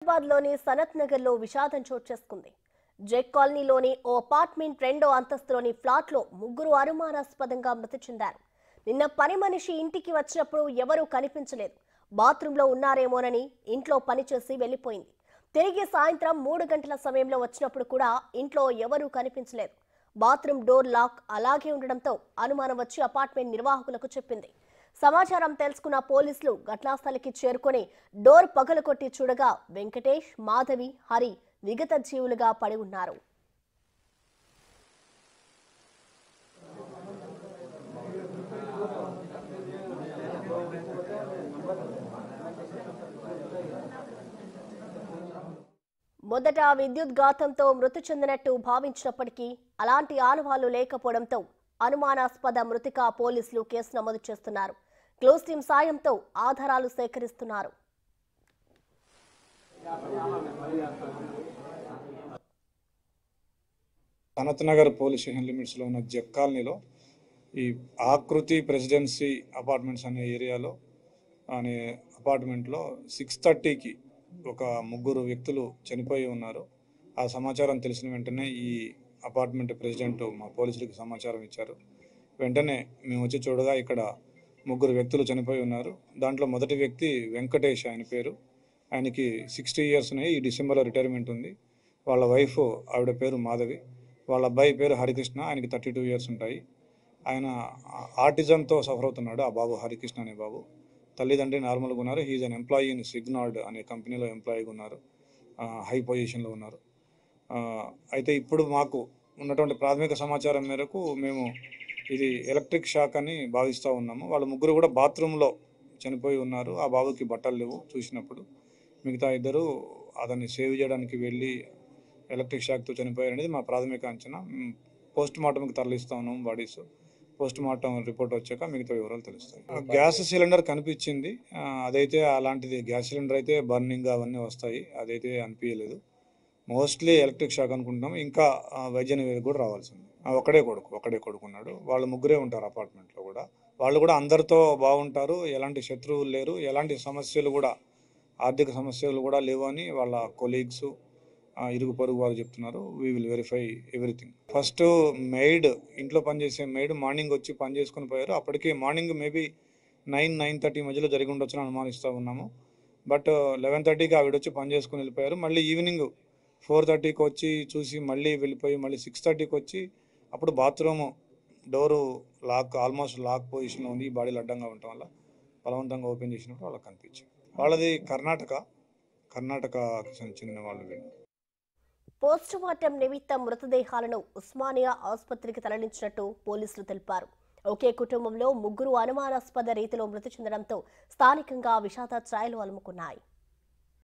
హైదరాబాద్లోని సనత్ నగర్లో విషాదం చోటు చేసుకుంది. జెక్ కాలనీలోని ఓ అపార్ట్మెంట్ 2వ అంతస్తులోని ఫ్లాట్లో ముగ్గురు అనుమానాస్పదంగా మృతి చెందారు. నిన్న పని మనిషి ఇంటికి వచ్చినప్పుడు ఎవరూ కనిపించలేదు. బాత్రూంలో ఉన్నారేమోనని ఇంట్లో పనిచేసి వెళ్లిపోయింది. తిరిగి సాయంత్రం 3 గంటల సమయంలో వచ్చినప్పుడు కూడా ఇంట్లో ఎవరూ కనిపించలేదు. బాత్రూమ్ డోర్ లాక్ అలాగే ఉండడంతో అనుమానం వచ్చి అపార్ట్మెంట్ నిర్వాహకులకు చెప్పింది. సమాచారం తెలుసుకున్న పోలీసులు ఘటనాస్థలికి చేరుకొని డోర్ పగలకొట్టి చూడగా వెంకటేష్, మాధవి, హరి విగత జీవులుగా పడి ఉన్నారు. మొదట విద్యుత్ ఘాతంతో మృతి చెందినట్టు భావించినప్పటికీ అలాంటి ఆనవాళ్లు లేకపోవడంతో అనుమానాస్పద మృతిగా పోలీసులు కేసు నమోదు చేస్తున్నారు. క్లోజ్ టీం సాయంతో ఆధారాలు సేకరిస్తున్నారు. Sanath Nagar police station limits లో ఉన్న జెక్ కాలనీలో ఈ ఆకృతి ప్రెసిడెన్సీ అపార్ట్మెంట్స్ అనే ఏరియాలో అనే అపార్ట్మెంట్లో 6:30కి ఒక ముగ్గురు వ్యక్తులు చనిపోయి ఉన్నారు. ఆ సమాచారం తెలిసిన వెంటనే ఈ అపార్ట్మెంట్ ప్రెసిడెంట్ మా పోలీసులకు సమాచారం ఇచ్చారు. వెంటనే మేము వచ్చి చూడగా ఇక్కడ ముగ్గురు వ్యక్తులు చనిపోయి ఉన్నారు. దాంట్లో మొదటి వ్యక్తి వెంకటేష్, ఆయన పేరు. ఆయనకి 60 years ఉన్నాయి. ఈ డిసెంబర్లో రిటైర్మెంట్ ఉంది. వాళ్ళ వైఫ్, ఆవిడ పేరు మాధవి. వాళ్ళ అబ్బాయి పేరు హరికృష్ణ, ఆయనకి 32 years ఉంటాయి. ఆయన ఆటిజంతో సఫర్ అవుతున్నాడు. ఆ బాబు హరికృష్ణ అనే బాబు. తల్లిదండ్రి నార్మల్గా ఉన్నారు. హీజ్ అన్ ఎంప్లాయీ ఇన్ సిగ్నార్డ్ అనే కంపెనీలో ఎంప్లాయీగా ఉన్నారు. హై పొజిషన్లో ఉన్నారు. అయితే ఇప్పుడు మాకు ఉన్నటువంటి ప్రాథమిక సమాచారం మేరకు మేము ఇది ఎలక్ట్రిక్ షాక్ అని భావిస్తూ ఉన్నాము. వాళ్ళ ముగ్గురు కూడా బాత్రూంలో చనిపోయి ఉన్నారు. ఆ బాబుకి బట్టలు లేవు చూసినప్పుడు. మిగతా ఇద్దరు అతన్ని సేవ్ చేయడానికి వెళ్ళి ఎలక్ట్రిక్ షాక్తో చనిపోయారు అనేది మా ప్రాథమిక అంచనా. పోస్ట్ మార్టంకి తరలిస్తా ఉన్నాము బాడీస్. పోస్ట్ మార్టం రిపోర్ట్ వచ్చాక మిగతా వివరాలు తెలుస్తాయి. గ్యాస్ సిలిండర్ కనిపించింది. అదైతే అలాంటిది గ్యాస్ సిలిండర్ అయితే బర్నింగ్ అవన్నీ వస్తాయి. అదైతే అనిపించలేదు. మోస్ట్లీ ఎలక్ట్రిక్ షాక్ అనుకుంటున్నాము. ఇంకా వైద్య నివేదిక కూడా రావాల్సింది. ఒకడే కొడుకున్నాడు. వాళ్ళు ముగ్గురే ఉంటారు అపార్ట్మెంట్లో కూడా. వాళ్ళు కూడా అందరితో బాగుంటారు. ఎలాంటి శత్రువులు లేరు. ఎలాంటి సమస్యలు కూడా, ఆర్థిక సమస్యలు కూడా లేవు అని వాళ్ళ కొలీగ్స్, ఇరుగు పొరుగు వాళ్ళు చెప్తున్నారు. We will verify everything. First maid, ఇంట్లో పనిచేసే మెయిడ్ మార్నింగ్ వచ్చి పని చేసుకుని పోయారు. అప్పటికే మార్నింగ్ మేబీ 9-9:30 మధ్యలో జరిగి ఉండొచ్చని అనుమానిస్తూ ఉన్నాము. బట్ 11:30కి ఆవిడ వచ్చి పని చేసుకుని వెళ్ళిపోయారు. మళ్ళీ ఈవినింగ్ 4:30కి వచ్చి చూసి మళ్ళీ వెళ్ళిపోయి మళ్ళీ 6:30కి వచ్చి అప్పుడు bathroom door lock, almost lock పొజిషన్లో ఉంది. ఈ బాడీలు అడ్డంగా ఉండటం వల్ల బలవంతంగా ఓపెన్ చేసినప్పుడు వాళ్ళకి కనిపించింది. వాళ్ళది కర్ణాటకకి చెందిన వాళ్ళు. పోస్ట్ మార్టం నిమిత్తం మృతదేహాలను ఉస్మానియా ఆసుపత్రికి తరలించినట్టు పోలీసులు తెలిపారు. ఒకే కుటుంబంలో ముగ్గురు అనుమానాస్పద రీతిలో మృతి చెందడంతో స్థానికంగా విషాద ఛాయలు అలుముకున్నాయి.